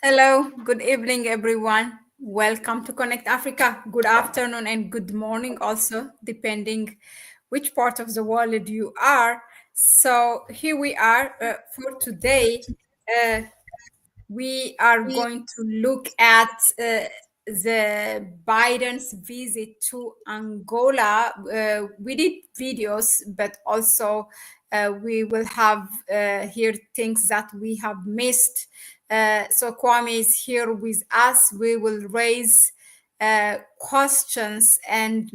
Hello, good evening, everyone. Welcome to Connect Africa. Good afternoon and good morning, also, depending which part of the world you are. So, here we are for today. Uh, we are going to look at the Biden's visit to Angola. We did videos, but also we will have here things that we have missed. So Kwame is here with us. We will raise questions and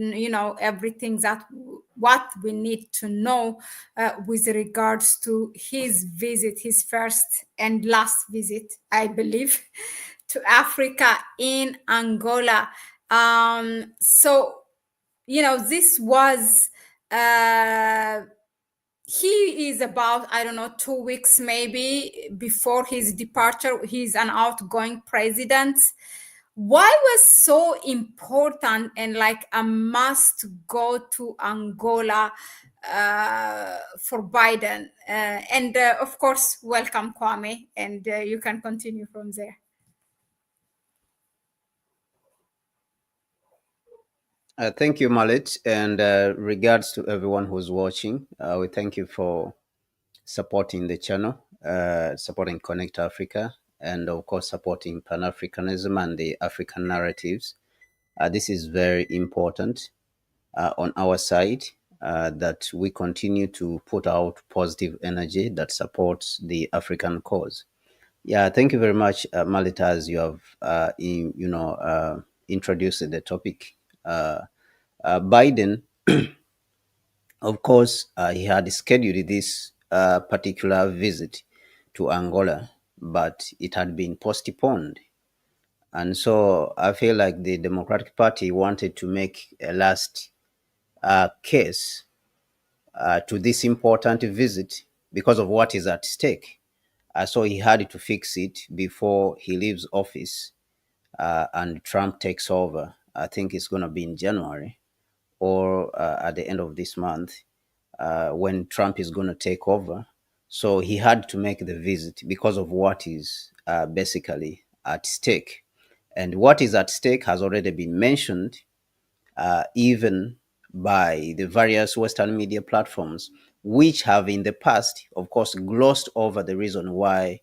everything that what we need to know with regards to his visit, his first and last visit, I believe, to Africa in Angola. So this was uh he is about, I don't know, 2 weeks maybe before his departure. He's an outgoing president. Why was so important and like a must go to Angola for Biden? And of course, welcome Kwame, and you can continue from there. Thank you, Mahlet, and regards to everyone who's watching. We thank you for supporting the channel, supporting Connect Africa, and of course, supporting Pan Africanism and the African narratives. This is very important on our side that we continue to put out positive energy that supports the African cause. Yeah, thank you very much, Mahlet, as you have, introduced the topic. Biden, of course, he had scheduled this particular visit to Angola, but it had been postponed. And so I feel like the Democratic Party wanted to make a last case to this important visit because of what is at stake. So he had to fix it before he leaves office and Trump takes over. I think it's going to be in January or at the end of this month when Trump is going to take over. So he had to make the visit because of what is basically at stake. And what is at stake has already been mentioned, even by the various Western media platforms, which have in the past, of course, glossed over the reason why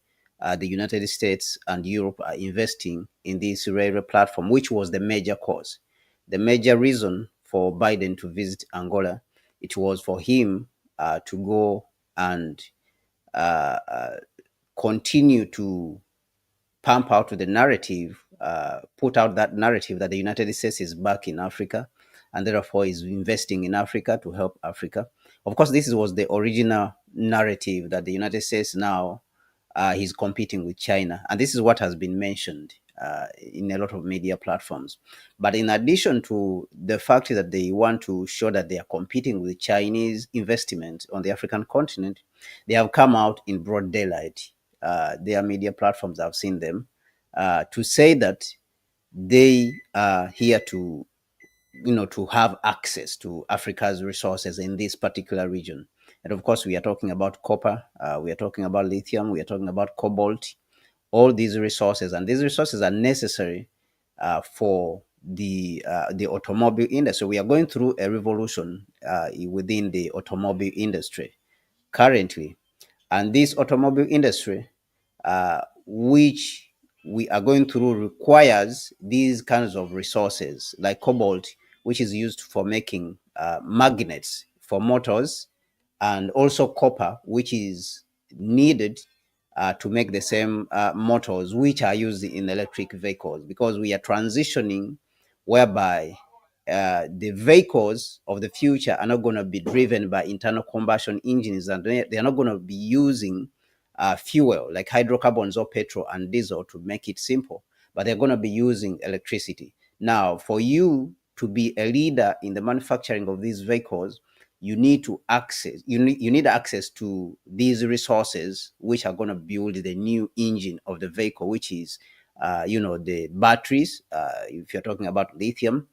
the United States and Europe are investing in this railway platform, which was the major cause. The major reason for Biden to visit Angola, it was for him to go and uh, uh, continue to pump out the narrative, put out that narrative that the United States is back in Africa and therefore is investing in Africa to help Africa. Of course, this was the original narrative that the United States now he's competing with China. And this is what has been mentioned in a lot of media platforms. But in addition to the fact that they want to show that they are competing with Chinese investment on the African continent, they have come out in broad daylight. Their media platforms, I've seen them, to say that they are here to to have access to Africa's resources in this particular region. And of course, we are talking about copper, we are talking about lithium, we are talking about cobalt, all these resources, and these resources are necessary for the automobile industry. We are going through a revolution within the automobile industry currently, and this automobile industry, which we are going through, requires these kinds of resources like cobalt, which is used for making magnets for motors, and also copper, which is needed to make the same motors which are used in electric vehicles, because we are transitioning whereby the vehicles of the future are not going to be driven by internal combustion engines, and they are not going to be using fuel like hydrocarbons or petrol and diesel to make it simple, but they're going to be using electricity. Now, for you to be a leader in the manufacturing of these vehicles, you need access to these resources which are going to build the new engine of the vehicle, which is the batteries, if you're talking about lithium,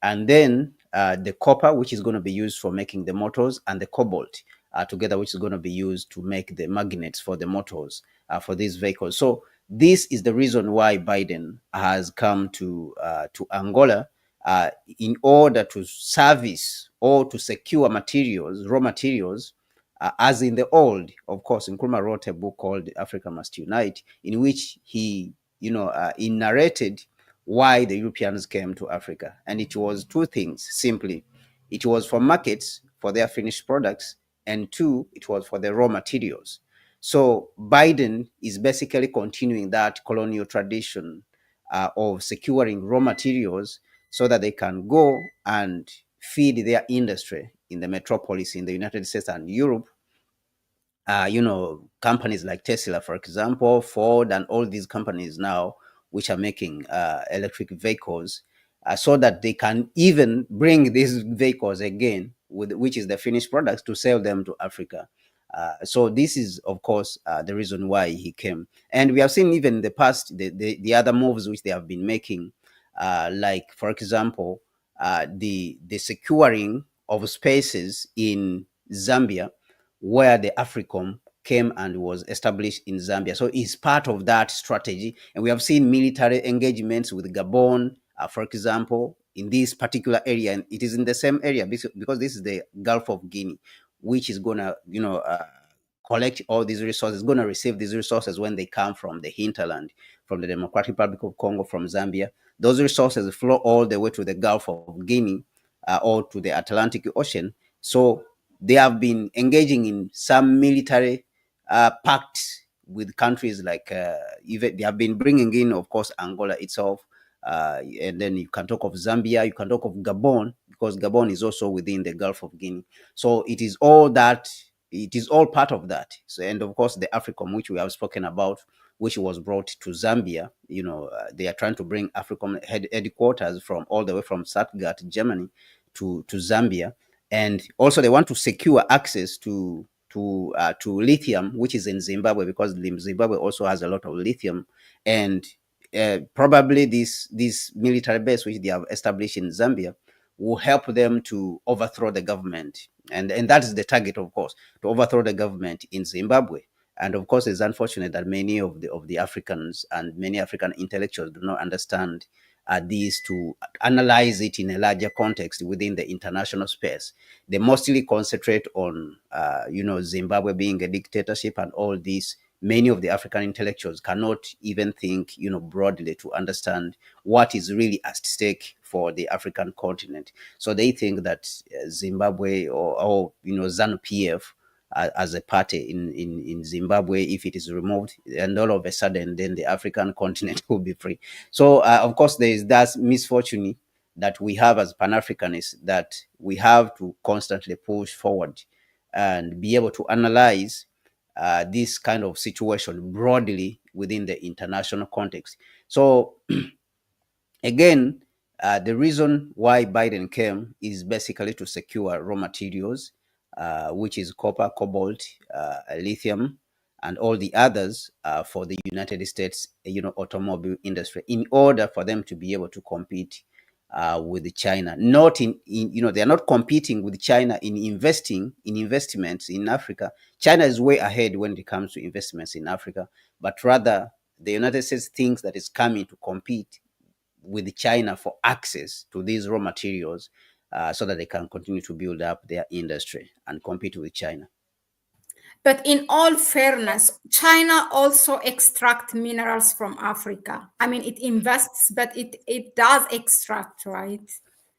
and then the copper, which is going to be used for making the motors, and the cobalt together, which is going to be used to make the magnets for the motors for these vehicles. So this is the reason why Biden has come to Angola, in order to service or to secure materials, raw materials, as in the old. Of course, Nkrumah wrote a book called Africa Must Unite, in which he narrated why the Europeans came to Africa. And it was two things simply: it was for markets for their finished products, and two, it was for the raw materials. So Biden is basically continuing that colonial tradition of securing raw materials so that they can go and feed their industry in the metropolis in the United States and Europe. Companies like Tesla, for example, Ford, and all these companies now, which are making electric vehicles, so that they can even bring these vehicles again, which is the finished products, to sell them to Africa. So this is, of course, the reason why he came. And we have seen even in the past the other moves which they have been making, like, for example, the securing of spaces in Zambia, where the AFRICOM came and was established in Zambia. So it's part of that strategy. And we have seen military engagements with Gabon, for example, in this particular area. And it is in the same area because this is the Gulf of Guinea, which is going to, collect all these resources, going to receive these resources when they come from the hinterland, from the Democratic Republic of Congo, from Zambia. Those resources flow all the way to the Gulf of Guinea, or to the Atlantic Ocean. So they have been engaging in some military pacts with countries like, even they have been bringing in, of course, Angola itself. And then you can talk of Zambia, you can talk of Gabon, because Gabon is also within the Gulf of Guinea. So it is all that, it is all part of that. So, and of course, the AFRICOM, which we have spoken about, which was brought to Zambia, they are trying to bring AFRICOM headquarters from all the way from Stuttgart, Germany, to Zambia. And also they want to secure access to lithium, which is in Zimbabwe, because Zimbabwe also has a lot of lithium. And probably this military base which they have established in Zambia will help them to overthrow the government, and that is the target, of course, to overthrow the government in Zimbabwe. And of course, it's unfortunate that many of the Africans and many African intellectuals do not understand these, to analyze it in a larger context within the international space. They mostly concentrate on, Zimbabwe being a dictatorship and all this. Many of the African intellectuals cannot even think, broadly, to understand what is really at stake for the African continent. So they think that Zimbabwe or ZANU-PF, as a party in Zimbabwe, if it is removed, and all of a sudden, then the African continent will be free. So, of course, there is that misfortune that we have as Pan-Africanists, that we have to constantly push forward and be able to analyze this kind of situation broadly within the international context. So, again, the reason why Biden came is basically to secure raw materials, which is copper, cobalt, lithium, and all the others, for the United States, automobile industry, in order for them to be able to compete with China. Not they are not competing with China in investments in Africa. China is way ahead when it comes to investments in Africa, but rather the United States thinks that it's coming to compete with China for access to these raw materials, so that they can continue to build up their industry and compete with China. But in all fairness, China also extract minerals from Africa. I mean, it invests, but it does extract, right?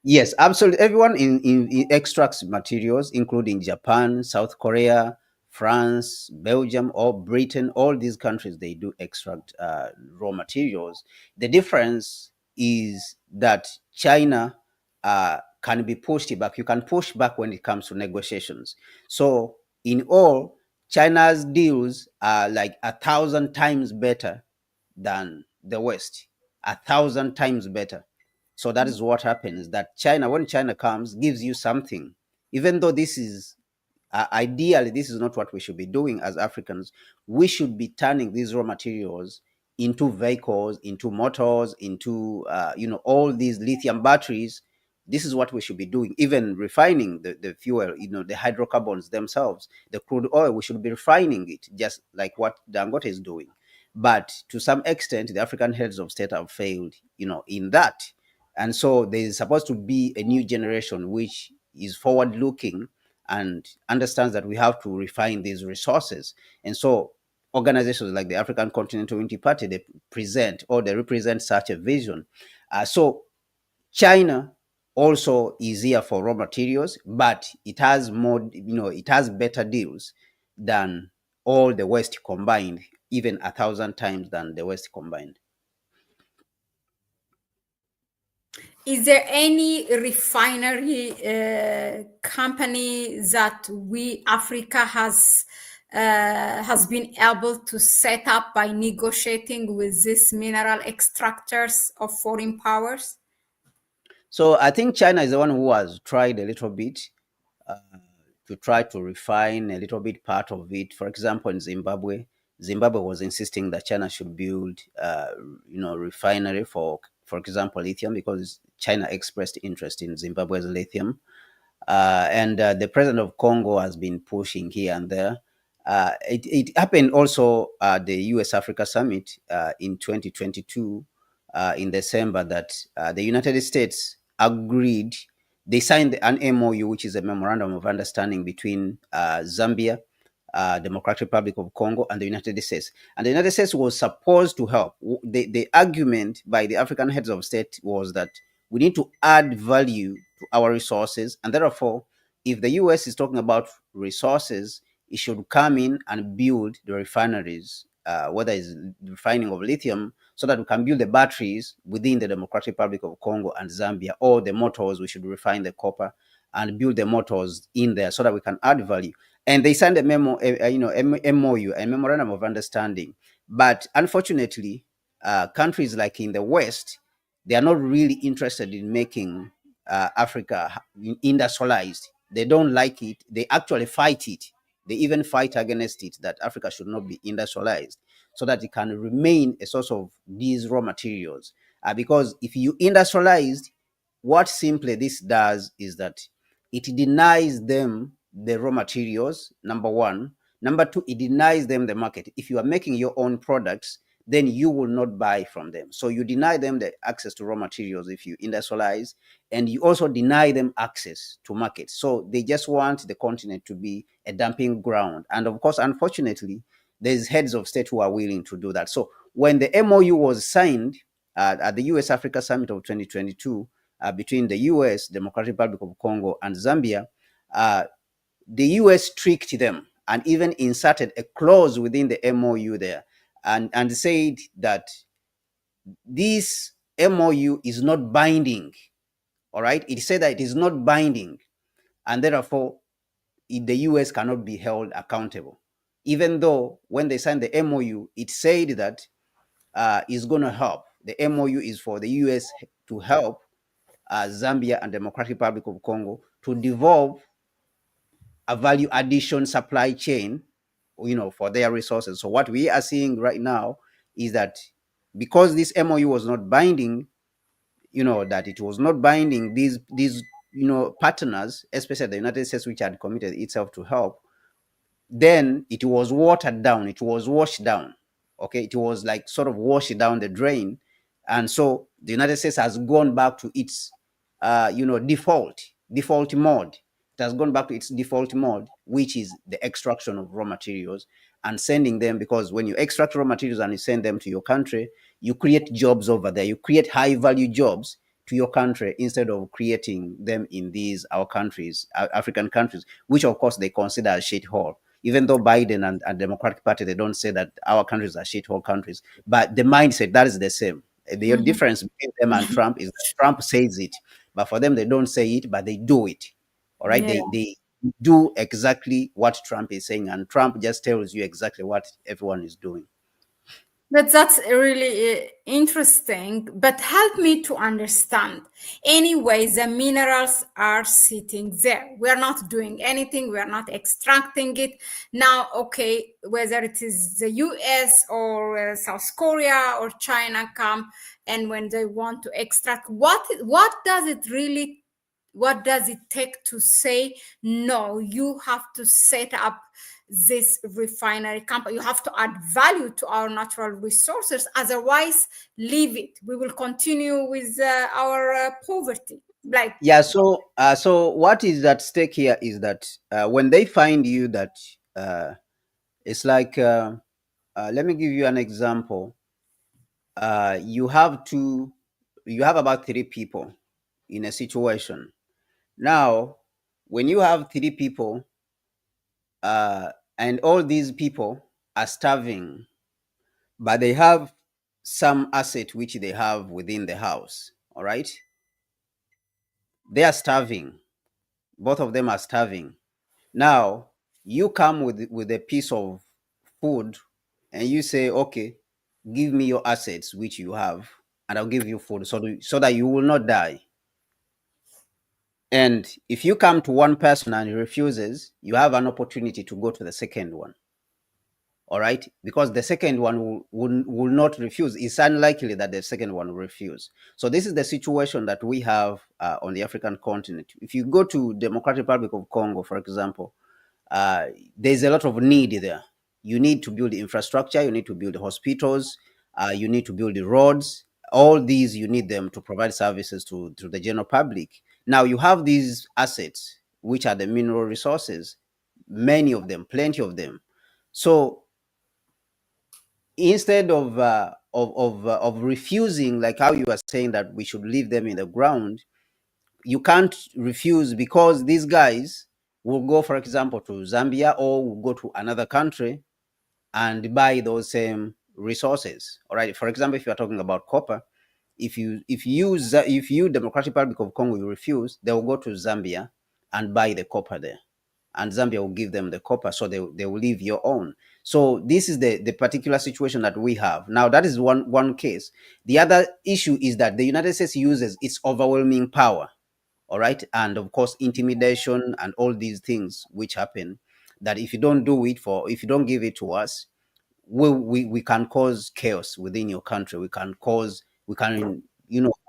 Yes, absolutely. Everyone in extracts materials, including Japan, South Korea, France, Belgium, or Britain. All these countries, they do extract raw materials. The difference is that China can be pushed back. You can push back when it comes to negotiations. So in all, China's deals are like 1,000 times better than the West, 1,000 times better. So that is what happens. That China, when China comes, gives you something, even though this is ideally, this is not what we should be doing as Africans. We should be turning these raw materials into vehicles, into motors, into all these lithium batteries. This is what we should be doing. Even refining the fuel, the hydrocarbons themselves, the crude oil, we should be refining it, just like what Dangote is doing. But to some extent, the African heads of state have failed, in that. And so there is supposed to be a new generation which is forward looking and understands that we have to refine these resources. And so organizations like the African Continental Unity Party, they present or they represent such a vision. So China also is here for raw materials, but it has more, it has better deals than all the West combined, even 1,000 times than the West combined. Is there any refinery company that we Africa has been able to set up by negotiating with these mineral extractors of foreign powers? So I think China is the one who has tried a little bit uh, to try to refine a little bit part of it. For example, in Zimbabwe, Zimbabwe was insisting that China should build, refinery for example, lithium, because China expressed interest in Zimbabwe's lithium. And the president of Congo has been pushing here and there. It happened also at the US Africa Summit in 2022 in December that the United States agreed, they signed an MOU, which is a memorandum of understanding between Zambia, Democratic Republic of Congo, and the United States. And the United States was supposed to help. The argument by the African heads of state was that we need to add value to our resources, and therefore, if the US is talking about resources, it should come in and build the refineries, whether it's the refining of lithium, so that we can build the batteries within the Democratic Republic of Congo and Zambia, or the motors, we should refine the copper and build the motors in there so that we can add value. And they signed a MOU, a memorandum of understanding. But unfortunately, countries like in the West, they are not really interested in making Africa industrialized. They don't like it. They actually fight it. They even fight against it, that Africa should not be industrialized so that it can remain a source of these raw materials. Because if you industrialized, what simply this does is that it denies them the raw materials, number one. Number two, it denies them the market. If you are making your own products, then you will not buy from them. So you deny them the access to raw materials if you industrialize, and you also deny them access to markets. So they just want the continent to be a dumping ground. And of course, unfortunately, there's heads of state who are willing to do that. So when the MOU was signed at the US Africa Summit of 2022 between the US, Democratic Republic of Congo, and Zambia, the US tricked them and even inserted a clause within the MOU there, and said that this MOU is not binding. All right, it said that it is not binding, and therefore the US cannot be held accountable. Even though when they signed the MOU, it said that it's going to help. The MOU is for the US to help Zambia and Democratic Republic of Congo to develop a value addition supply chain, for their resources. So what we are seeing right now is that because this MOU was not binding, that it was not binding these partners, especially the United States, which had committed itself to help, then it was watered down, it was washed down. Okay, it was like sort of washed down the drain. And so the United States has gone back to its default mode. It has gone back to its default mode, which is the extraction of raw materials and sending them, because when you extract raw materials and you send them to your country, you create jobs over there, you create high value jobs to your country instead of creating them in these our countries, African countries, which of course they consider a shithole. Even though Biden and Democratic Party, they don't say that our countries are shithole countries, but the mindset, that is the same. The Mhm. difference between them and Trump is that Trump says it, but for them they don't say it, but they do it. All right, Yeah. they do exactly what Trump is saying, and Trump just tells you exactly what everyone is doing. But that's really interesting. But help me to understand. Anyway, the minerals are sitting there. We are not doing anything. We are not extracting it. Now, okay, whether it is the US or South Korea or China come, and when they want to extract, what does it really, what does it take to say, no, you have to set up this refinery company. You have to add value to our natural resources. Otherwise, leave it. We will continue with our poverty. Like, Yeah. So what is at stake here is that when they find you, that it's like, let me give you an example. You have two, you have about three people in a situation. Now, when you have three people, and all these people are starving, but they have some asset which they have within the house. All right, they are starving. Both of them are starving. Now, you come with a piece of food, and you say, "Okay, give me your assets which you have, and I'll give you food, so that you will not die." And if you come to one person and he refuses, you have an opportunity to go to the second one. All right, because the second one will not refuse. It's unlikely that the second one will refuse. So this is the situation that we have on the African continent. If you go to Democratic Republic of Congo, for example, uh, there's a lot of need there. You need to build infrastructure, you need to build hospitals, you need to build the roads. All these, you need them to provide services to the general public. Now you have these assets, which are the mineral resources, many of them, plenty of them. So instead of refusing, like how you are saying that we should leave them in the ground, you can't refuse, because these guys will go, for example, to Zambia, or will go to another country and buy those same resources. All right. For example, if you are talking about copper, if you Democratic Republic of Congo, you refuse, they will go to Zambia and buy the copper there, and Zambia will give them the copper, so they will leave your own. So this is the particular situation that we have now. That is one case. The other issue is that the United States uses its overwhelming power, all right, and of course intimidation and all these things which happen, that if you don't give it to us, we can cause chaos within your country. We can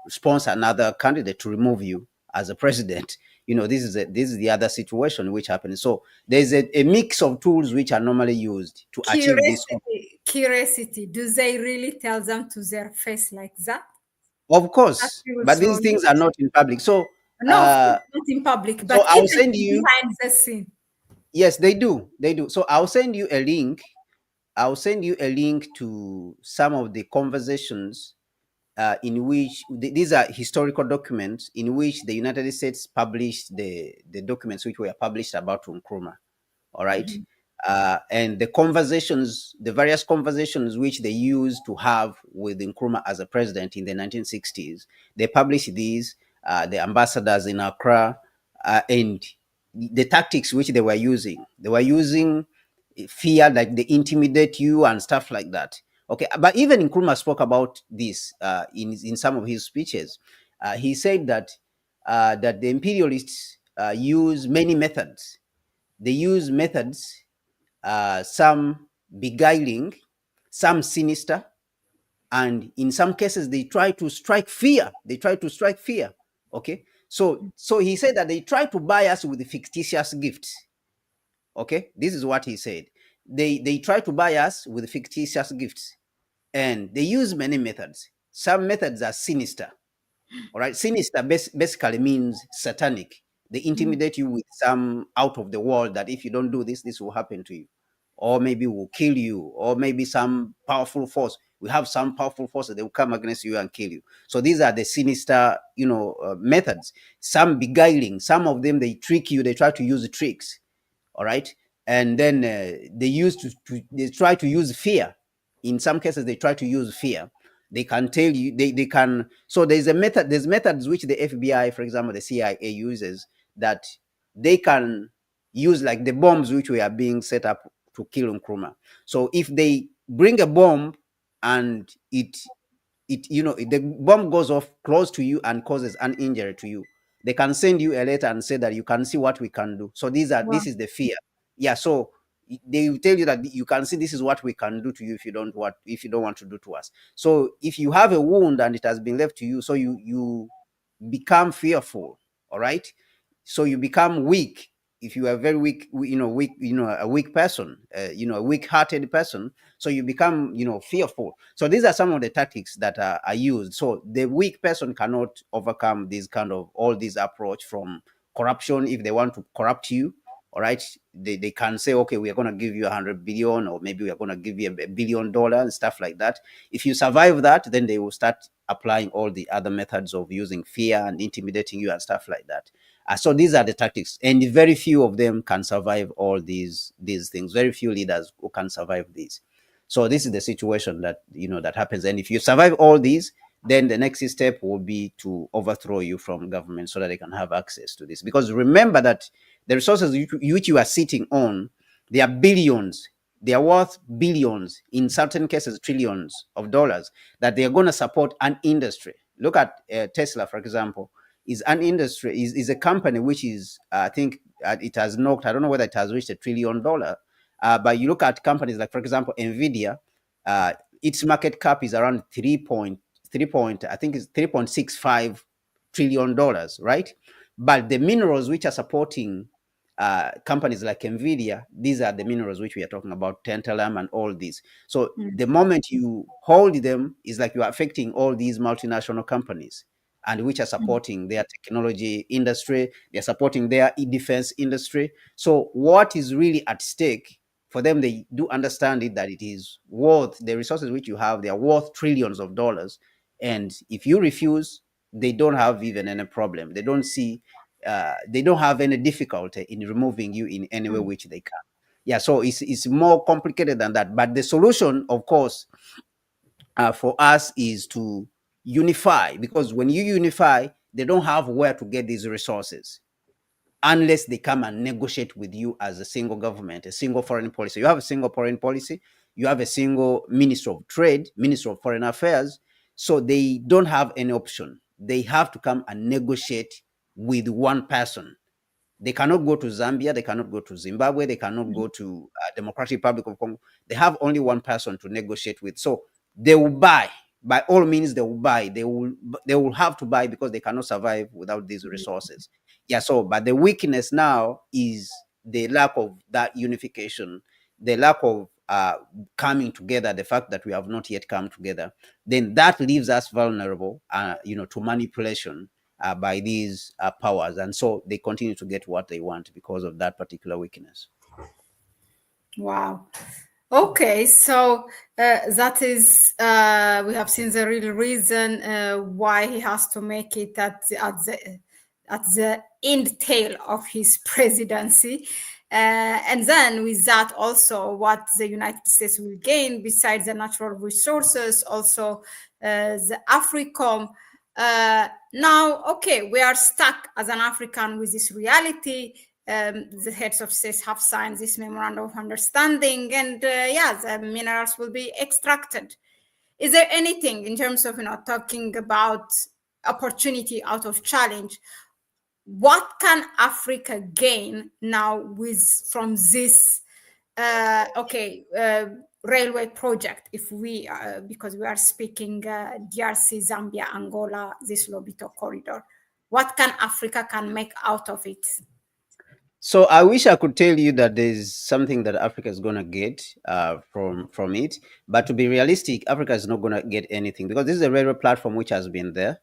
sponsor another candidate to remove you as a president. This is the other situation which happens. So there's a mix of tools which are normally used to achieve this. curiosity. Do they really tell them to their face like that? Of That course, feels but so these things are not in public. So no, of course not in public, so but I'll even send you. behind the scene. Yes, they do. So I'll send you a link. I'll send you a link to some of the conversations in which these are historical documents in which the United States published the documents which were published about Nkrumah. All right. Mhm. And the various conversations which they used to have with Nkrumah as a president in the 1960s, they published these, the ambassadors in Accra, and the tactics which they were using. They were using fear, like they intimidate you and stuff like that. Okay, but even Nkrumah spoke about this in some of his speeches. He said that the imperialists use many methods. They use methods, some beguiling, some sinister, and in some cases they try to strike fear. Okay, so he said that they try to buy us with fictitious gifts. Okay, this is what he said. They try to buy us with fictitious gifts, and they use many methods. Some methods are sinister. All right, sinister basically means satanic. They Mm. intimidate you with some out of the world, that if you don't do this, this will happen to you, or maybe will kill you, or maybe some powerful force. We have some powerful forces, they will come against you and kill you. So these are the sinister, methods. Some beguiling. Some of them, they trick you. They try to use tricks. All right, and then they try to use fear. In some cases they try to use fear. They can tell you, they can. So there's methods which the FBI, for example, the CIA uses, that they can use, like the bombs which were being set up to kill Nkrumah. So if they bring a bomb, and the bomb goes off close to you and causes an injury to you, they can send you a letter and say that you can see what we can do. So Wow. this is the fear. Yeah, so they will tell you that you can see, this is what we can do to you if you don't want to do to us. So if you have a wound and it has been left to you, so you become fearful. All right, so you become weak. if you are very weak, a weak person, a weak-hearted person, so you become, fearful. So these are some of the tactics that are used. So the weak person cannot overcome this kind of all this approach from corruption. If they want to corrupt you, all right, they can say, okay, we are going to give you 100 billion, or maybe we are going to give you $1 billion and stuff like that. If you survive that, then they will start applying all the other methods of using fear and intimidating you and stuff like that. So these are the tactics, and very few of them can survive all these things. Very few leaders who can survive these. So this is the situation that that happens. And if you survive all these, then the next step will be to overthrow you from government so that they can have access to this. Because remember that the resources which you are sitting on, they are billions. They are worth billions, in certain cases trillions of dollars, that they are going to support an industry. Look at Tesla, for example. Is an industry, is a company which is, I think, it has knocked, I don't know whether it has reached $1 trillion, but you look at companies like, for example, Nvidia, uh, its market cap is around 3 point, I think it's $3.65 trillion, right? But the minerals which are supporting companies like Nvidia, these are the minerals which we are talking about, tantalum and all these. So the moment you hold them, is like you are affecting all these multinational companies, and which are supporting their technology industry, they're supporting their defense industry. So what is really at stake for them, they do understand it, that it is worth, the resources which you have, they are worth trillions of dollars. And if you refuse, they don't have even any problem. They don't see, they don't have any difficulty in removing you in any way which they can. Yeah, so it's more complicated than that. But the solution, of course, for us is to unify, because when you unify, they don't have where to get these resources unless they come and negotiate with you as a single government, a single foreign policy. You have a single foreign policy, you have a single Minister of Trade, Minister of Foreign Affairs. So they don't have any option. They have to come and negotiate with one person. They cannot go to Zambia, they cannot go to Zimbabwe, they cannot go to Democratic Republic of Congo. They have only one person to negotiate with. So they will buy. By all means, they will buy. They will have to buy, because they cannot survive without these resources. Yeah. So, but the weakness now is the lack of that unification, the lack of coming together. The fact that we have not yet come together, then that leaves us vulnerable, to manipulation by these powers, and so they continue to get what they want because of that particular weakness. Wow. Okay, so that is we have seen the real reason why he has to make it at the end tail of his presidency. And then with that, also what the United States will gain besides the natural resources, also the AFRICOM. Now, okay, we are stuck as an African with this reality. The heads of states have signed this memorandum of understanding, and the minerals will be extracted. Is there anything in terms of talking about opportunity out of challenge? What can Africa gain now from this railway project? If we because we are speaking DRC, Zambia, Angola, this Lobito corridor, what can Africa make out of it? So I wish I could tell you that there's something that Africa is going to get from it, but to be realistic, Africa is not going to get anything, because this is a railway platform which has been there.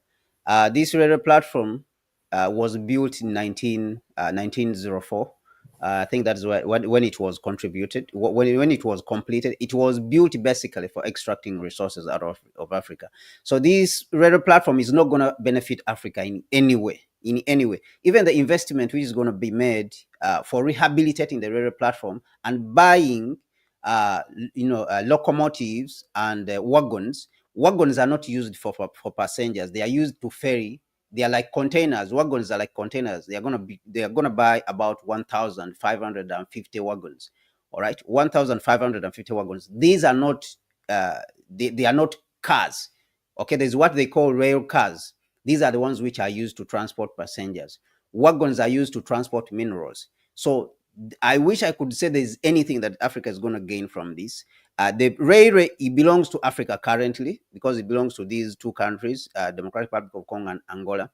This railway platform was built in 1904. I think that's when it was contributed, when it was completed. It was built basically for extracting resources out of Africa. So this railway platform is not going to benefit Africa in any way. In any way, even the investment which is going to be made for rehabilitating the railway platform and buying, locomotives and wagons. Wagons are not used for passengers. They are used to ferry. They are like containers. Wagons are like containers. They are gonna buy about 1,550 wagons. All right, 1,550 wagons. These are not they are not cars. Okay, there's what they call rail cars. These are the ones which are used to transport passengers. Wagons are used to transport minerals. So I wish I could say there's anything that Africa is going to gain from this. The railway, it belongs to Africa currently, because it belongs to these two countries, Democratic Republic of Congo and Angola.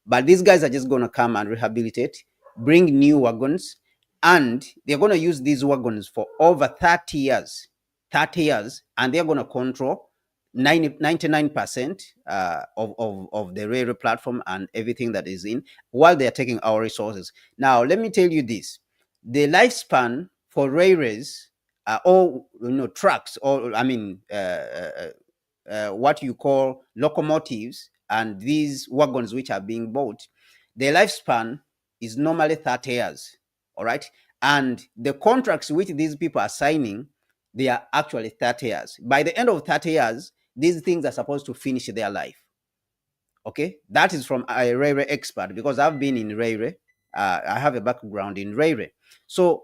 But these guys are just going to come and rehabilitate, bring new wagons, and they're going to use these wagons for over 30 years. 30 years, and they're going to control 99% of the railway platform and everything that is in, while they're taking our resources. Now, let me tell you this: the lifespan for railways, or trucks, or I mean, what you call locomotives and these wagons which are being bought, their lifespan is normally 30 years. All right. And the contracts which these people are signing, they are actually 30 years. By the end of 30 years, these things are supposed to finish their life. Okay. That is from a railway expert, because I've been in railway. I have a background in railway. So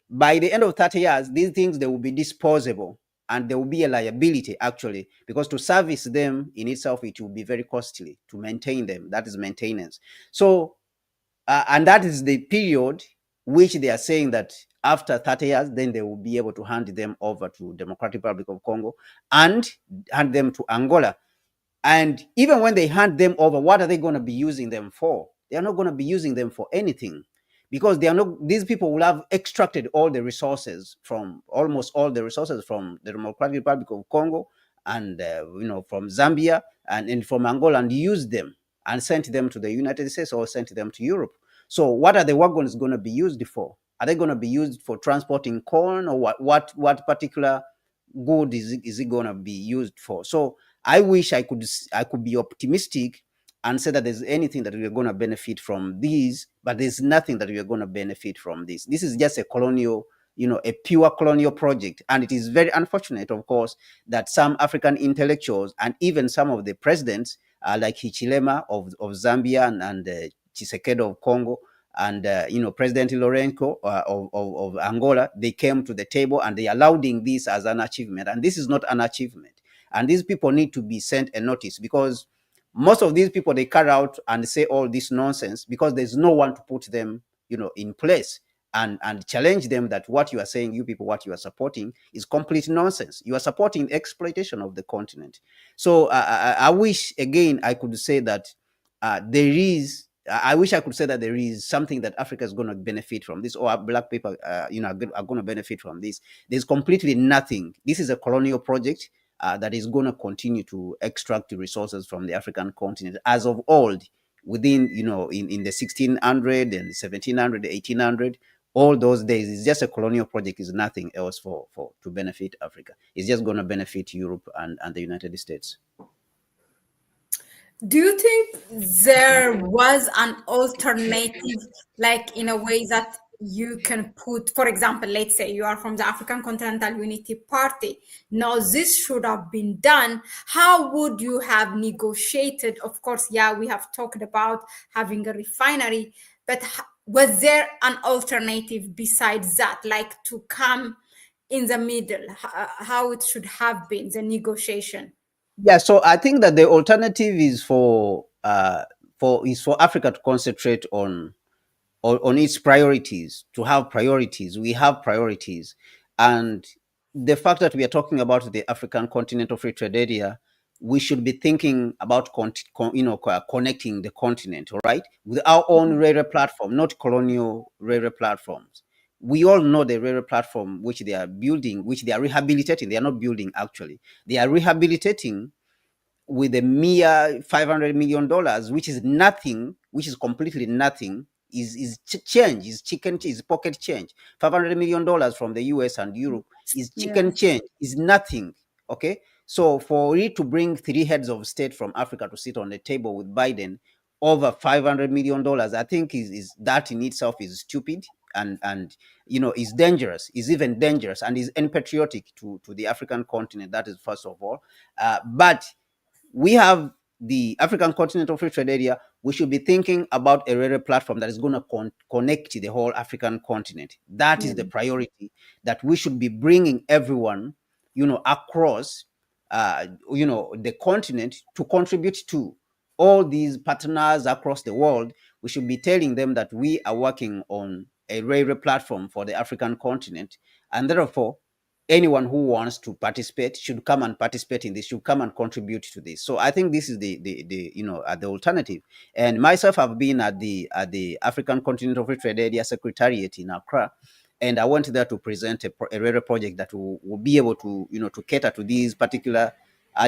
by the end of 30 years, these things, they will be disposable, and there will be a liability, actually, because to service them in itself, it will be very costly to maintain them. That is maintenance. So and that is the period which they are saying that after 30 years, then they will be able to hand them over to Democratic Republic of Congo and hand them to Angola. And even when they hand them over, what are they going to be using them for? They are not going to be using them for anything, because they are not. These people will have extracted all the resources from, almost all the resources from the Democratic Republic of Congo, and from Zambia, and from Angola, and used them and sent them to the United States or sent them to Europe. So what are the wagons going to be used for? Are they going to be used for transporting corn, or what particular good is it going to be used for? So I wish I could be optimistic and say that there's anything that we're going to benefit from these, but there's nothing that we're going to benefit from this. This is just a colonial, a pure colonial project. And it is very unfortunate, of course, that some African intellectuals and even some of the presidents, like Hichilema of Zambia, and Tshisekedi of Congo, and President Lorenco of Angola, they came to the table and they are lauding this as an achievement. And this is not an achievement. And these people need to be sent a notice, because most of these people, they carry out and say all this nonsense because there's no one to put them in place and challenge them that what you are saying, you people, what you are supporting is complete nonsense. You are supporting exploitation of the continent. So I wish, again, I could say that there is I wish I could say that there is something that Africa is going to benefit from this, or black people are going to benefit from this. There's completely nothing. This is a colonial project that is going to continue to extract the resources from the African continent as of old, within, in the 1600 and 1700, 1800, all those days. It's just a colonial project. Is nothing else for to benefit Africa. It's just going to benefit Europe and the United States. Do you think there was an alternative, like in a way that you can put, for example, let's say you are from the African Continental Unity Party. Now, this should have been done. How would you have negotiated? Of course, yeah, we have talked about having a refinery, but was there an alternative besides that, like to come in the middle, how it should have been, the negotiation? Yeah, so I think that the alternative is for Africa to concentrate on its priorities, to have priorities. We have priorities, and the fact that we are talking about the African Continental Free Trade Area, we should be thinking about connecting the continent, all right, with our own railway platform, not colonial railway platforms. We all know the railway platform which they are building, which they are rehabilitating. They are not building, actually. They are rehabilitating with a mere $500 million, which is nothing, which is completely nothing, is change, is chicken, is pocket change. $500 million from the US and Europe is chicken Yes. change, is nothing. Okay, so for it to bring three heads of state from Africa to sit on the table with Biden over $500 million, I think is that in itself is stupid, and is dangerous, is even dangerous, and is unpatriotic to the African continent. That is first of all. But we have the African Continental Free Trade Area. We should be thinking about a railway platform that is going to connect the whole African continent. That is the priority that we should be bringing everyone, across, the continent to contribute to. All these partners across the world, we should be telling them that we are working on a railway platform for the African continent, and therefore anyone who wants to participate should come and participate in this, should come and contribute to this. So I think this is the the alternative. And myself, I've been at the African Continental Free Trade Area Secretariat in Accra, and I went there to present a railway project that will be able to to cater to these particular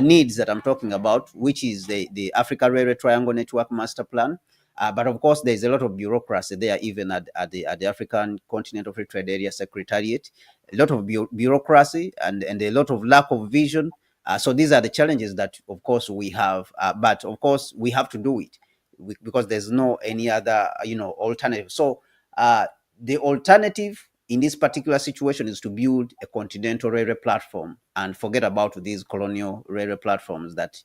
needs that I'm talking about, which is the Africa Railway Triangle Network Master Plan. But of course, there's a lot of bureaucracy there, even at the African Continental Free Trade Area Secretariat. A lot of bureaucracy and a lot of lack of vision. So these are the challenges that, of course, we have. But of course, we have to do it because there's no any other alternative. So the alternative in this particular situation is to build a continental railway platform and forget about these colonial railway platforms that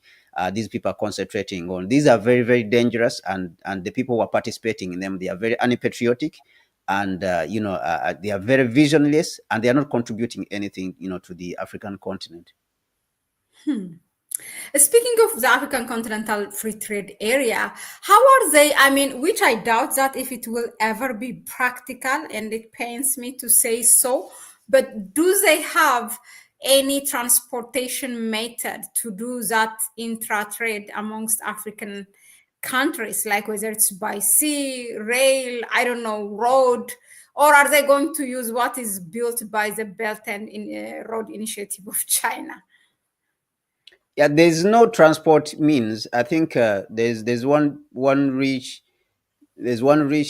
these people are concentrating on. These are very, very dangerous, and the people who are participating in them, they are very unpatriotic, and they are very visionless, and they are not contributing anything to the African continent. Speaking of the African Continental Free Trade Area, how are they? I mean, which I doubt that if it will ever be practical, and it pains me to say so, but do they have any transportation method to do that intra trade amongst African countries, like whether it's by sea, rail, I don't know, road, or are they going to use what is built by the Belt and Road Initiative of China? Yeah, there's no transport means. I think there's one rich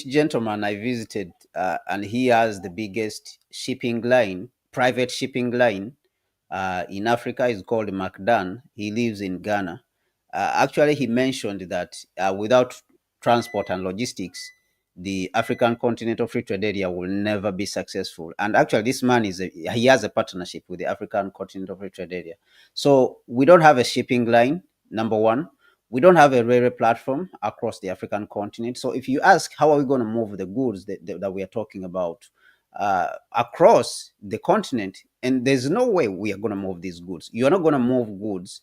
gentleman I visited, and he has the biggest shipping line, private shipping line in Africa. Is called MacDan. He lives in Ghana. Actually, he mentioned that without transport and logistics, the African Continental Free Trade Area will never be successful. And actually, this man he has a partnership with the African Continental Free Trade Area. So we don't have a shipping line. Number one, we don't have a railway platform across the African continent. So if you ask how are we going to move the goods that we are talking about across the continent, and there's no way we are going to move these goods. You're not going to move goods,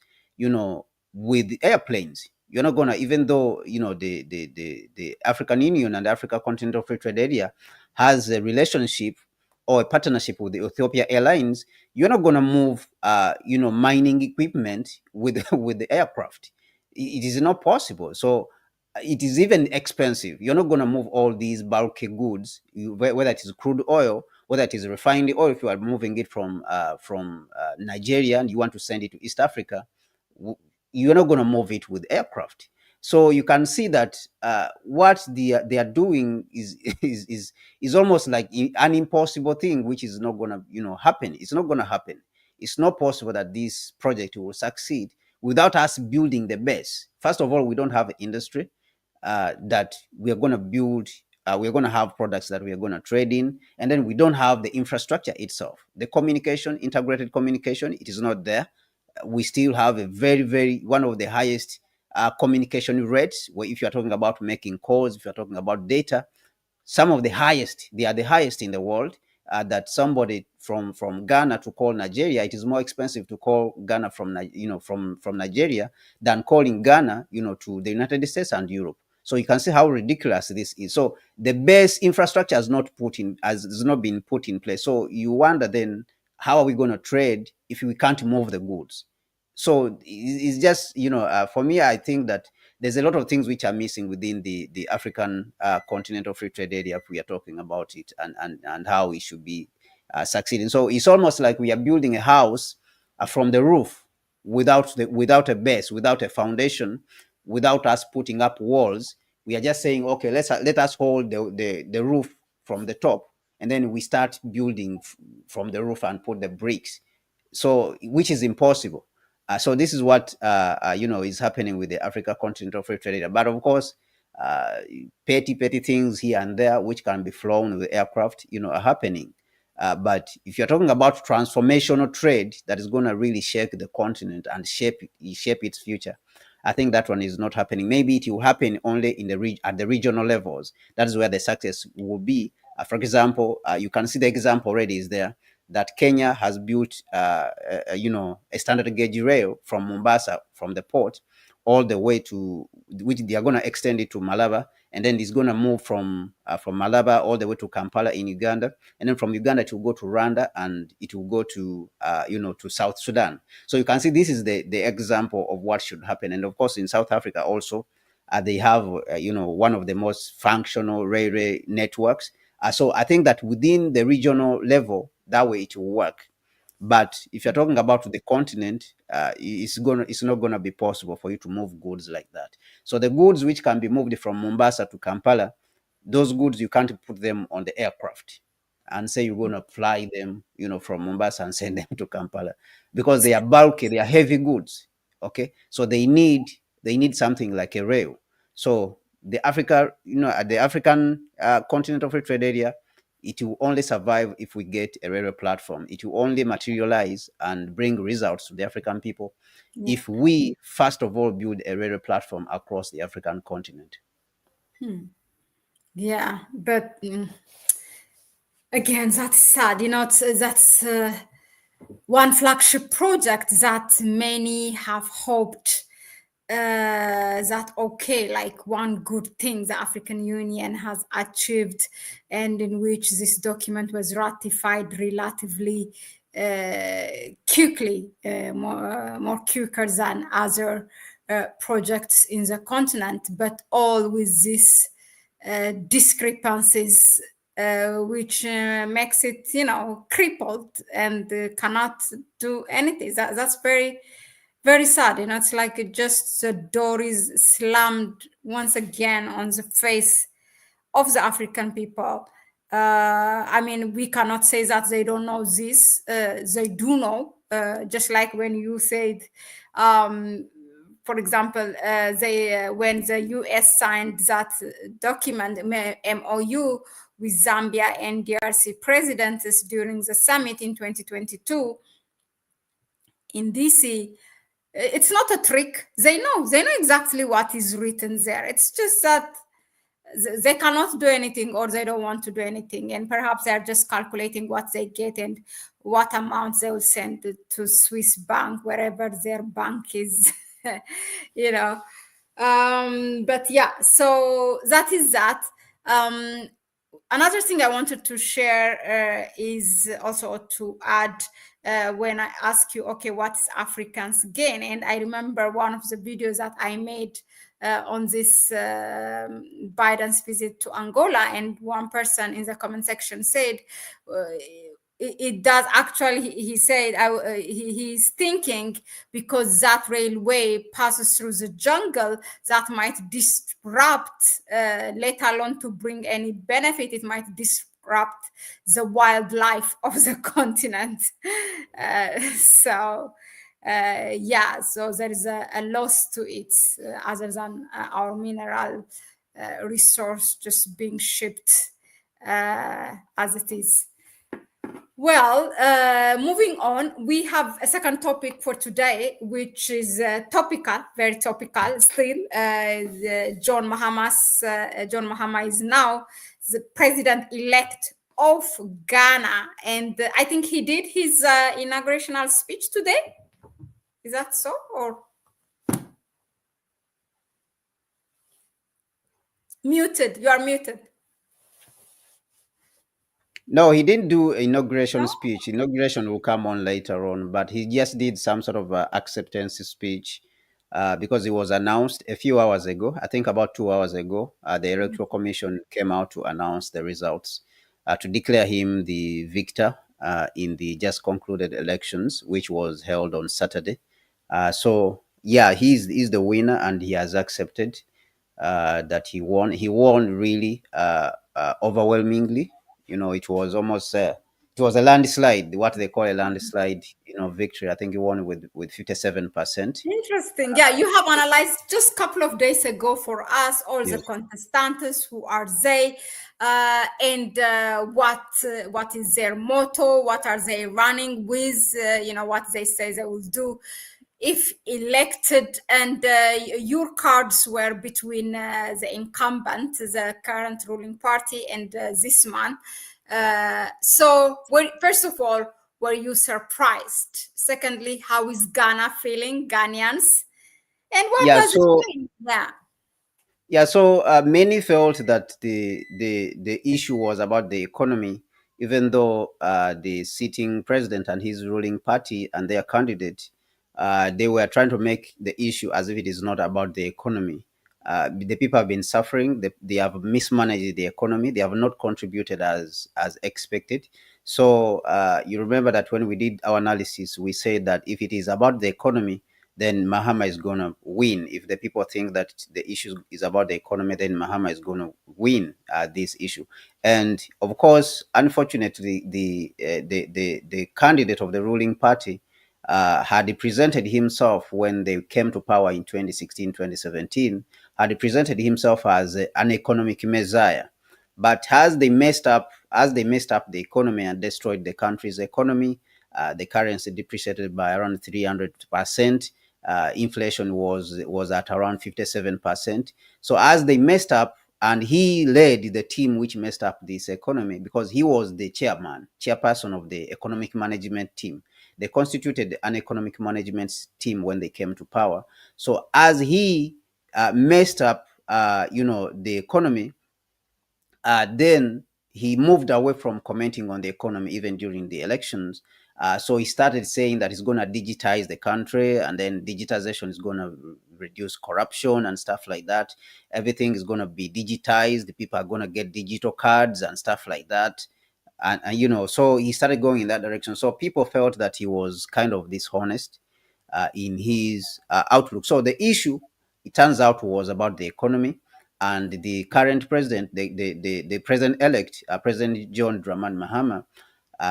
with airplanes. You're not going to, even though the African Union and the Africa Continental Free Trade Area has a relationship or a partnership with the Ethiopia Airlines. You're not going to move mining equipment with with the aircraft. It is not possible. So it is even expensive. You're not going to move all these bulky goods, whether it is crude oil, whether it is refined oil. If you are moving it from Nigeria and you want to send it to East Africa, you're not going to move it with aircraft. So you can see that what they are doing is almost like an impossible thing, which is not going to happen. It's not going to happen. It's not possible that this project will succeed without us building the base. First of all, we don't have industry that we are going to build. We're going to have products that we are going to trade in, and then we don't have the infrastructure itself. The communication, integrated communication, it is not there. We still have a very, very one of the highest communication rates. Where if you're talking about making calls, if you're talking about data, some of the highest. They are the highest in the world. That somebody from Ghana to call Nigeria, it is more expensive to call Ghana from Nigeria than calling Ghana to the United States and Europe. So you can see how ridiculous this is. So the base infrastructure has not been put in place. So you wonder then, how are we going to trade if we can't move the goods? So it's just for me, I think that there's a lot of things which are missing within the African continental free trade area if we are talking about it, and how we should be succeeding. So it's almost like we are building a house from the roof without a base, without a foundation, without us putting up walls. We are just saying, okay, let us hold the roof from the top, and then we start building from the roof and put the bricks. So which is impossible. So this is what is happening with the Africa Continental Free Trade Area. But of course, petty things here and there which can be flown with aircraft, are happening. But if you're talking about transformational trade that is going to really shake the continent and shape its future, I think that one is not happening. Maybe it will happen only in at the regional levels. That is where the success will be. For example, you can see the example already is there that Kenya has built, a standard gauge rail from Mombasa, from the port, all the way to which they are going to extend it to Malaba, and then it's going to move from Malaba all the way to Kampala in Uganda, and then from Uganda it will go to Rwanda, and it will go to to South Sudan. So you can see this is the example of what should happen. And of course in South Africa also, they have one of the most functional railway networks. So I think that within the regional level, that way it will work. But if you're talking about the continent, it's not gonna be possible for you to move goods like that. So the goods which can be moved from Mombasa to Kampala, those goods you can't put them on the aircraft and say you're gonna fly them, from Mombasa and send them to Kampala, because they are bulky, they are heavy goods. Okay, so they need something like a rail. So the African continental free trade area, it will only survive if we get a railway platform. It will only materialize and bring results to the African people Yeah. if we, first of all, build a railway platform across the African continent. Yeah, but again, that's sad. That's one flagship project that many have hoped that okay, like one good thing the African Union has achieved, and in which this document was ratified relatively quickly, more quicker than other projects in the continent, but all with this discrepancies, which makes it, crippled and cannot do anything. That's very, very sad. It's like just the door is slammed once again on the face of the African people. I mean, we cannot say that they don't know this. They do know. Just like when you said, for example, they when the U.S. signed that document MOU with Zambia and DRC presidents during the summit in 2022 in DC. It's not a trick. They know exactly what is written there. It's just that they cannot do anything, or they don't want to do anything, and perhaps they're just calculating what they get and what amount they will send to Swiss bank, wherever their bank is. you know but yeah, so that is that. Another thing I wanted to share is also to add, when I ask you, okay, what's Africans gain? And I remember one of the videos that I made on this Biden's visit to Angola, and one person in the comment section said, it does actually, he said, he's thinking, because that railway passes through the jungle, that might disrupt, let alone to bring any benefit, it might disrupt the wildlife of the continent. Yeah, so there is a loss to it, other than our mineral resource just being shipped as it is. Well, moving on, we have a second topic for today, which is topical, very topical still. John Mahama is now the president-elect of Ghana, and I think he did his inaugurational speech today. Is that so? Or muted? You are muted. No, he didn't do inauguration No? speech. Inauguration will come on later on, but he just did some sort of acceptance speech because it was announced a few hours ago. I think about 2 hours ago, the Electoral Commission came out to announce the results, to declare him the victor in the just concluded elections, which was held on Saturday. So yeah, he's the winner, and he has accepted that he won. He won really overwhelmingly. It was almost it was a landslide, what they call a landslide, victory. I think he won with 57%. Interesting. Yeah, you have analyzed just a couple of days ago for us all the Yes. contestants, who are they, and what is their motto, what are they running with, what they say they will do if elected, and your cards were between the incumbent, the current ruling party, and this man. So, first of all, were you surprised? Secondly, how is Ghana feeling, Ghanaians? And what Yeah. does it So mean? Yeah. Yeah, so many felt that the issue was about the economy, even though the sitting president and his ruling party and their candidate, they were trying to make the issue as if it is not about the economy. The people have been suffering. They have mismanaged the economy. They have not contributed as expected. So you remember that when we did our analysis, we said that if it is about the economy, then Mahama is going to win. If the people think that the issue is about the economy, then Mahama is going to win this issue. And of course, unfortunately, the candidate of the ruling party had presented himself when they came to power in 2016, 2017, had presented himself as an economic messiah. But as they messed up the economy and destroyed the country's economy, the currency depreciated by around 300%. Inflation was at around 57%. So as they messed up, and he led the team which messed up this economy because he was the chairperson of the economic management team. They constituted an economic management team when they came to power. So as he messed up, the economy, then he moved away from commenting on the economy even during the elections. So he started saying that he's going to digitize the country, and then digitization is going to reduce corruption and stuff like that. Everything is going to be digitized. The people are going to get digital cards and stuff like that. And so he started going in that direction. So people felt that he was kind of dishonest in his outlook. So the issue, it turns out, was about the economy. And the current president, the president elect, President John Dramani Mahama,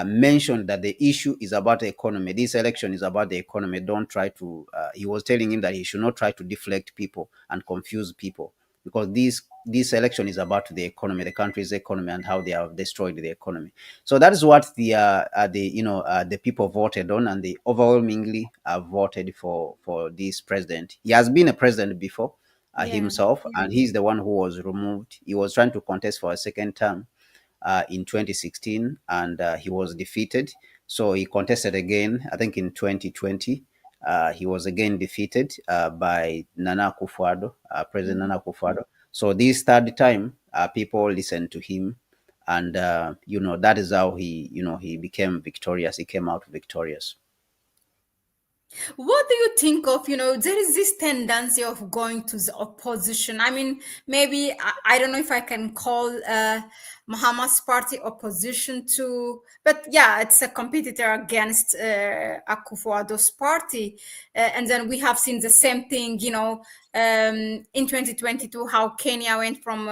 mentioned that the issue is about the economy. This election is about the economy. Don't try to, he was telling him that he should not try to deflect people and confuse people, because this election is about the economy, the country's economy, and how they have destroyed the economy. So that is what the people voted on, and they overwhelmingly voted for this president. He has been a president before Yeah. himself, and he's the one who was removed. He was trying to contest for a second term in 2016, and he was defeated. So he contested again, I think in 2020. He was again defeated by Nana Akufo-Addo, President Mhm. Nana Akufo-Addo. So this third time, people listened to him, and that is how he became victorious. He came out victorious. What do you think of, there is this tendency of going to the opposition. I mean, maybe, I don't know if I can call Muhammad's party opposition to, but yeah, it's a competitor against Akufo-Addo's party. And then we have seen the same thing, in 2022, how Kenya went from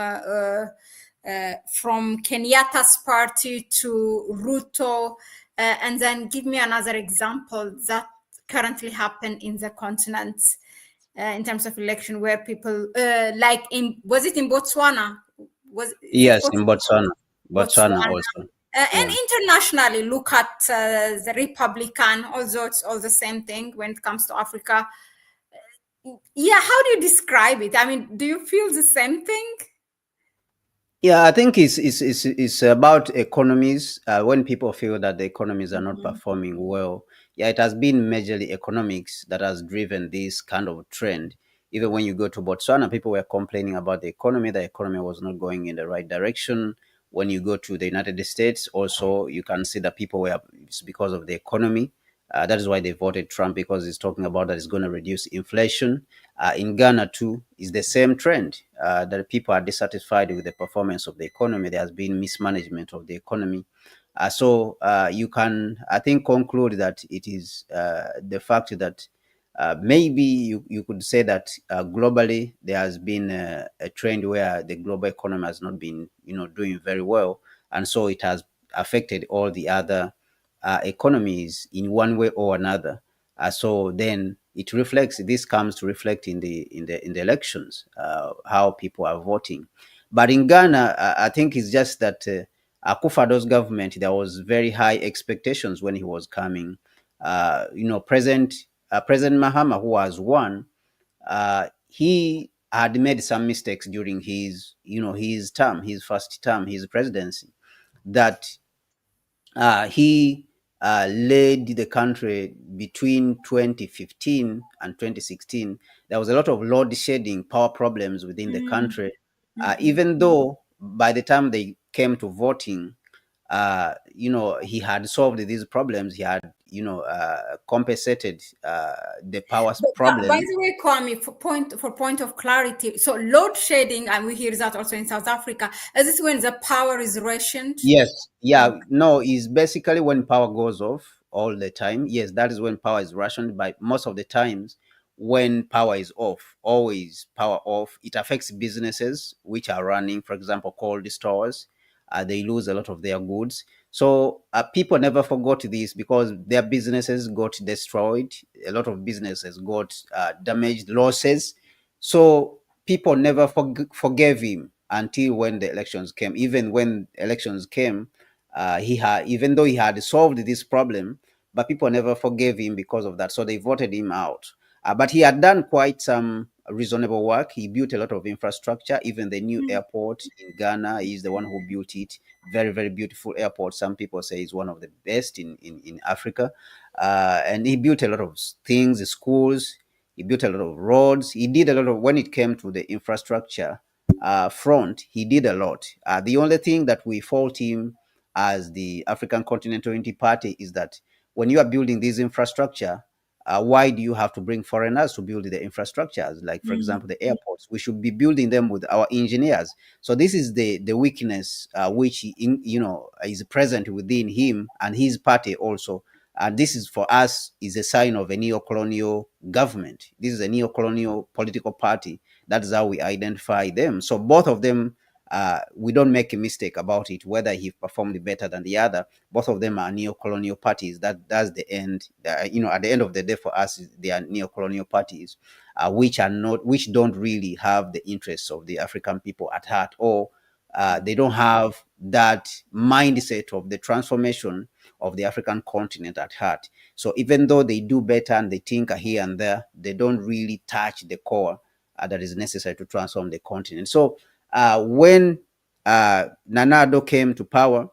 Kenyatta's party to Ruto. And then give me another example that currently happen in the continent in terms of election where people like was it in Botswana? Is it Yes, in Botswana. Botswana Botswana? also. And Yeah. internationally, look at the Republican, although it's all the same thing when it comes to Africa. Yeah, how do you describe it? I mean, do you feel the same thing? Yeah, I think it's about economies. When people feel that the economies are not Mhm. performing well, yeah, it has been majorly economics that has driven this kind of trend. Even when you go to Botswana, people were complaining about the economy was not going in the right direction. When you go to the United States, also you can see that people were, it's because of the economy. That is why they voted Trump, because he's talking about that it's going to reduce inflation. In Ghana too, is the same trend that people are dissatisfied with the performance of the economy. There has been mismanagement of the economy. So you can, I think, conclude that it is the fact that maybe you could say that globally there has been a trend where the global economy has not been doing very well, and so it has affected all the other economies in one way or another. So then it reflects. This comes to reflect in the elections, how people are voting. But in Ghana, I think it's just that Akufo-Addo's government, there was very high expectations when he was coming. President Mahama, who has won, he had made some mistakes during his term, his first term, his presidency, that he led the country between 2015 and 2016. There was a lot of load shedding, power problems within the Mm, country. mhm, Even though by the time they came to voting, he had solved these problems. He had, compensated the power But by problem. the way, Kwame, for point of clarity, so load shedding, and we hear that also in South Africa, is this when the power is rationed? Yes, yeah, no, is basically when power goes off all the time. Yes, that is when power is rationed, but most of the times when power is off, always power off, it affects businesses which are running, for example, cold stores. They lose a lot of their goods. So people never forgot this because their businesses got destroyed. A lot of businesses got damaged, losses. So people never forgave him until when the elections came. Even when elections came, he had, even though he had solved this problem, but people never forgave him because of that. So they voted him out. But he had done quite some reasonable work. He built a lot of infrastructure. Even the new airport in Ghana, he's the one who built it. Very, very beautiful airport. Some people say it's one of the best in Africa. And he built a lot of things, schools. He built a lot of roads. He did a lot of, when it came to the infrastructure front, he did a lot. The only thing that we fault him as the African Continental Unity Party is that when you are building this infrastructure, why do you have to bring foreigners to build the infrastructures? Like, for Mm, example, the airports, we should be building them with our engineers. So this is the weakness which is present within him and his party also. And this is for us is a sign of a neo-colonial government. This is a neo-colonial political party. That's how we identify them. So both of them, we don't make a mistake about it whether he performed better than the other. Both of them are neo-colonial parties. That's the end. At the end of the day, for us, they are neo-colonial parties, which don't really have the interests of the African people at heart, or they don't have that mindset of the transformation of the African continent at heart. So even though they do better and they tinker here and there, they don't really touch the core that is necessary to transform the continent. So when Nanado came to power,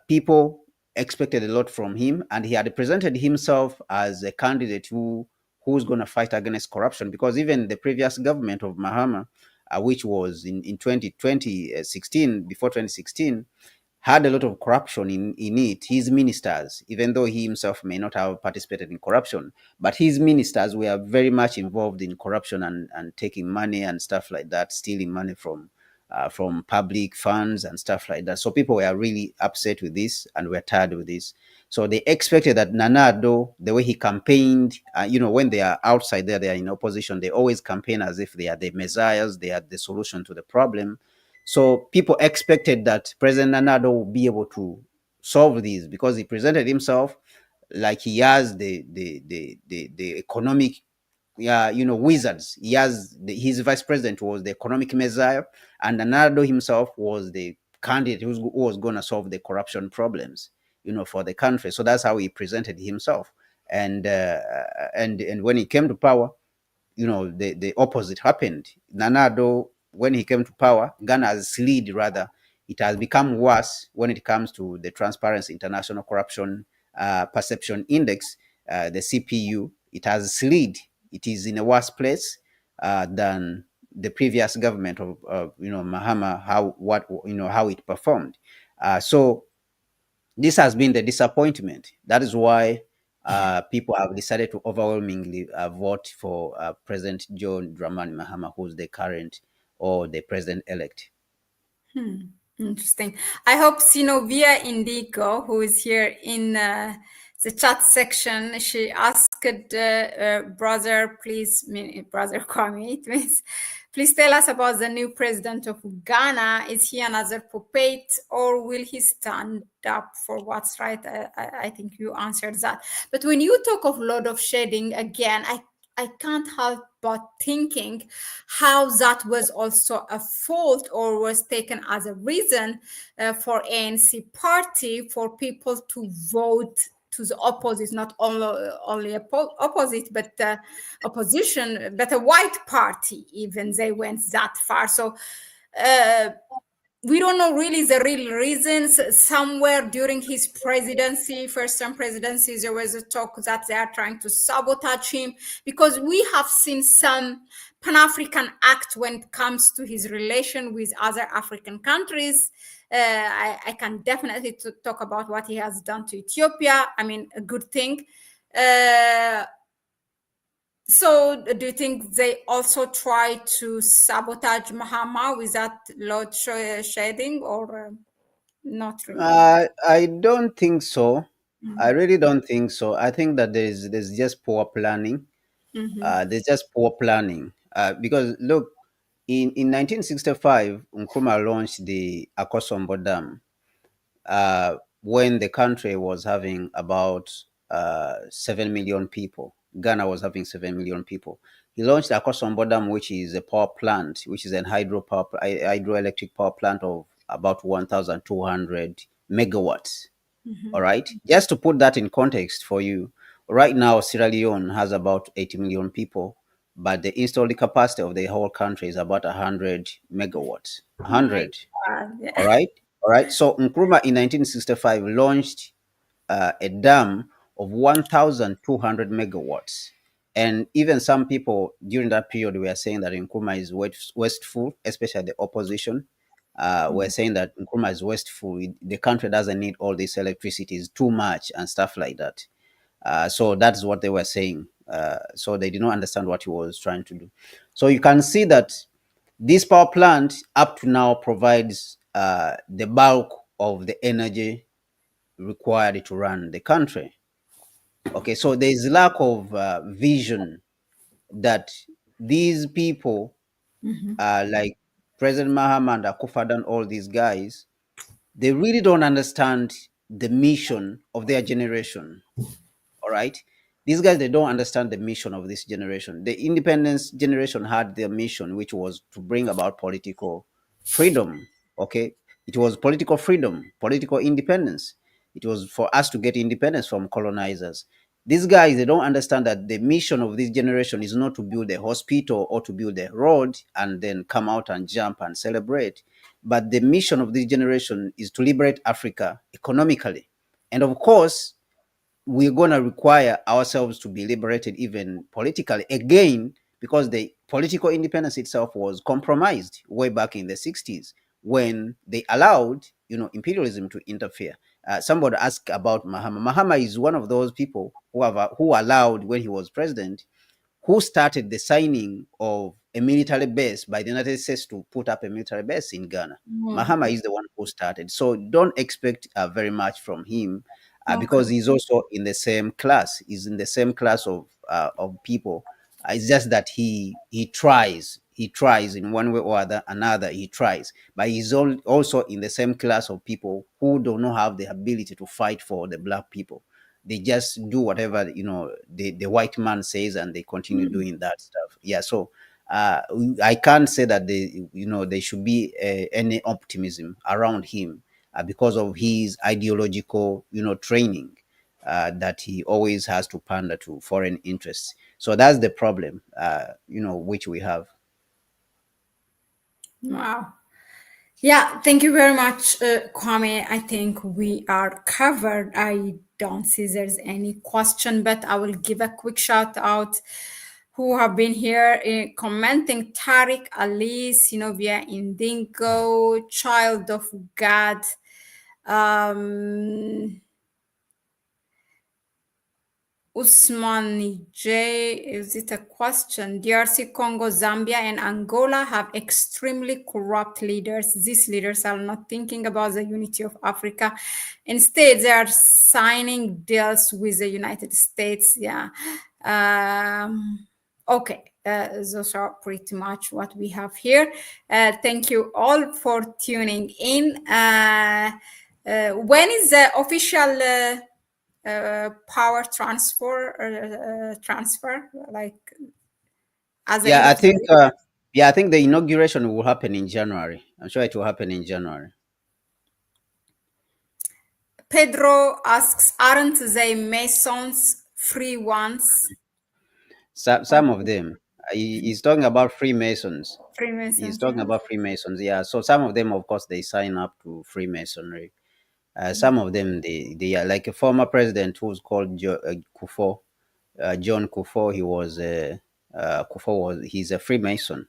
people expected a lot from him, and he had presented himself as a candidate who's going to fight against corruption. Because even the previous government of Mahama, which was in 2016, before 2016, had a lot of corruption in it. His ministers, even though he himself may not have participated in corruption, but his ministers were very much involved in corruption and taking money and stuff like that, stealing money from public funds and stuff like that. So people were really upset with this and were tired with this. So they expected that Nanado, the way he campaigned, when they are outside there, they are in opposition, they always campaign as if they are the messiahs, they are the solution to the problem. So people expected that President Nanado would be able to solve these because he presented himself like he has the economic, yeah, wizards. He has his vice president was the economic messiah, and Nanado himself was the candidate who was going to solve the corruption problems, for the country. So that's how he presented himself. And when he came to power, the opposite happened. Nanado, when he came to power, Ghana's slid rather. It has become worse when it comes to the Transparency International Corruption Perception Index, the CPU. It has slid. It is in a worse place than the previous government of Mahama. How it performed. So this has been the disappointment. That is why people have decided to overwhelmingly vote for President John Dramani Mahama, who's the current or the president elect. interesting. I hope Sinovia Indigo, who is here in the chat section, she asked, brother, please, brother Kwame, it means, please tell us about the new president of Ghana. Is he another puppet, or will he stand up for what's right? I think you answered that. But when you talk of load of shedding, again, I can't help but thinking how that was also a fault or was taken as a reason for ANC party for people to vote to the opposite, not only opposite, but opposition, but a white party, even they went that far. So we don't know really the real reasons. Somewhere during his presidency, first term presidency, there was a talk that they are trying to sabotage him, because we have seen some Pan-African act when it comes to his relation with other African countries. I can definitely talk about what he has done to Ethiopia. I mean, a good thing. Uh, so, do you think they also try to sabotage Mahama with that load shedding, or not really? I don't think so. I really don't think so. I think that there's just poor planning. Mm-hmm. There's just poor planning. Because look, in 1965, Nkrumah launched the Akosombo Dam, when the country was having about 7 million people. Ghana was having 7 million people. He launched Akosombo Dam, which is a power plant, which is an hydroelectric power plant of about 1,200 megawatts. Mm-hmm. All right. Just to put that in context for you, right now, Sierra Leone has about 80 million people, but the installed capacity of the whole country is about 100 megawatts. My 100. God. All Yeah. right. All right. So Nkrumah in 1965 launched a dam of 1,200 megawatts. And even some people during that period were saying that Nkrumah is wasteful, especially the opposition. Were saying that Nkrumah is wasteful. The country doesn't need all this electricity, it's too much and stuff like that. So that's what they were saying. So they did not understand what he was trying to do. So you can see that this power plant up to now provides the bulk of the energy required to run the country. Okay, so there's lack of vision that these people, Mm-hmm. like President Mahama and Akufadan, all these guys, they really don't understand the mission of their generation. All right. These guys, they don't understand the mission of this generation. The independence generation had their mission, which was to bring about political freedom. Okay. It was political freedom, political independence. It was for us to get independence from colonizers. These guys, they don't understand that the mission of this generation is not to build a hospital or to build a road and then come out and jump and celebrate. But the mission of this generation is to liberate Africa economically. And of course, we're going to require ourselves to be liberated even politically again, because the political independence itself was compromised way back in the 60s when they allowed imperialism to interfere. Somebody asked about Mahama. Mahama is one of those people who allowed, when he was president, who started the signing of a military base by the United States to put up a military base in Ghana. Mahama is the one who started. So don't expect very much from him, Okay. because he's also in the same class. He's in the same class of people. It's just that he tries. He tries in one way or another. He tries, but he's also in the same class of people who do not have the ability to fight for the black people. They just do whatever the white man says, and they continue Mm. doing that stuff. Yeah. So I can't say that there should be any optimism around him, because of his ideological training, that he always has to pander to foreign interests. So that's the problem, which we have. Wow. Yeah, thank you very much, Kwame. I think we are covered. I don't see there's any question, but I will give a quick shout out who have been here commenting: Tariq, Alice, via Indigo, Child of God, um, Usman J, is it a question? DRC, Congo, Zambia, and Angola have extremely corrupt leaders. These leaders are not thinking about the unity of Africa. Instead, they are signing deals with the United States. Yeah. Okay. Those are pretty much what we have here. Thank you all for tuning in. When is the official power transfer, like at the end Yeah, I of the think. week? Yeah, I think the inauguration will happen in January. I'm sure it will happen in January. Pedro asks, aren't they Masons free ones? Some of them. He's talking about Freemasons. He's Freemasons. talking Yeah. about Freemasons. Yeah. So some of them, of course, they sign up to Freemasonry. Some of them, they are like a former president who's called Kufo, John Kufo. He's a Freemason.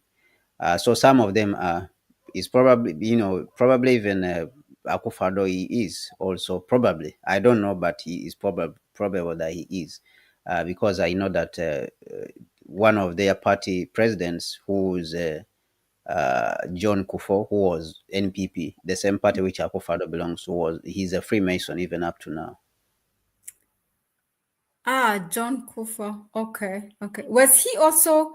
So some of them are is probably, probably even Akufado, he is also probably. I don't know, but he is probable that he is, because I know that one of their party presidents, who is John Kufo, who was NPP, the same party which Akufado belongs to, he's a Freemason even up to now. John Kufa. Okay, okay. Was he also?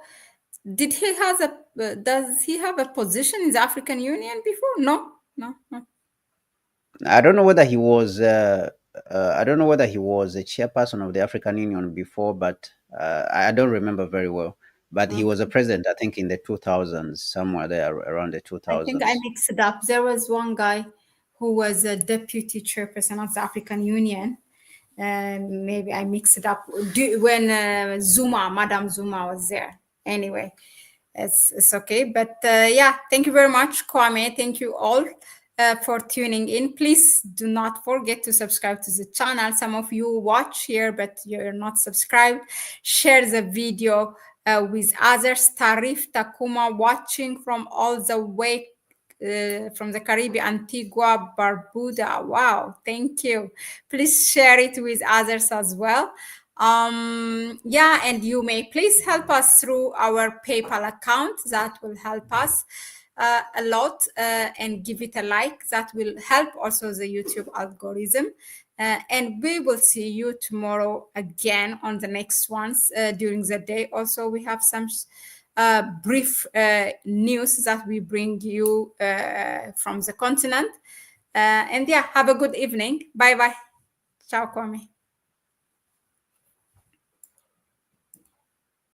Did he has a? Does he have a position in the African Union before? No, no, no. I don't know whether he was. I don't know whether he was a chairperson of the African Union before, but I don't remember very well. But he was a Okay. president, I think, in the 2000s, somewhere there around the I think I 2000s. mixed it up. There was one guy who was a deputy chairperson of the African Union. Maybe I mixed it up when Madame Zuma was there. Anyway, it's okay. But yeah, thank you very much, Kwame. Thank you all for tuning in. Please do not forget to subscribe to the channel. Some of you watch here, but you're not subscribed. Share the video with others. Tarif Takuma watching from all the way from the Caribbean, Antigua, Barbuda. Wow, thank you. Please share it with others as well. Yeah, and you may please help us through our PayPal account. That will help us a lot, and give it a like. That will help also the YouTube algorithm. And we will see you tomorrow again on the next ones during the day. Also, we have some brief news that we bring you from the continent. And yeah, have a good evening. Bye bye. Ciao, Kwame.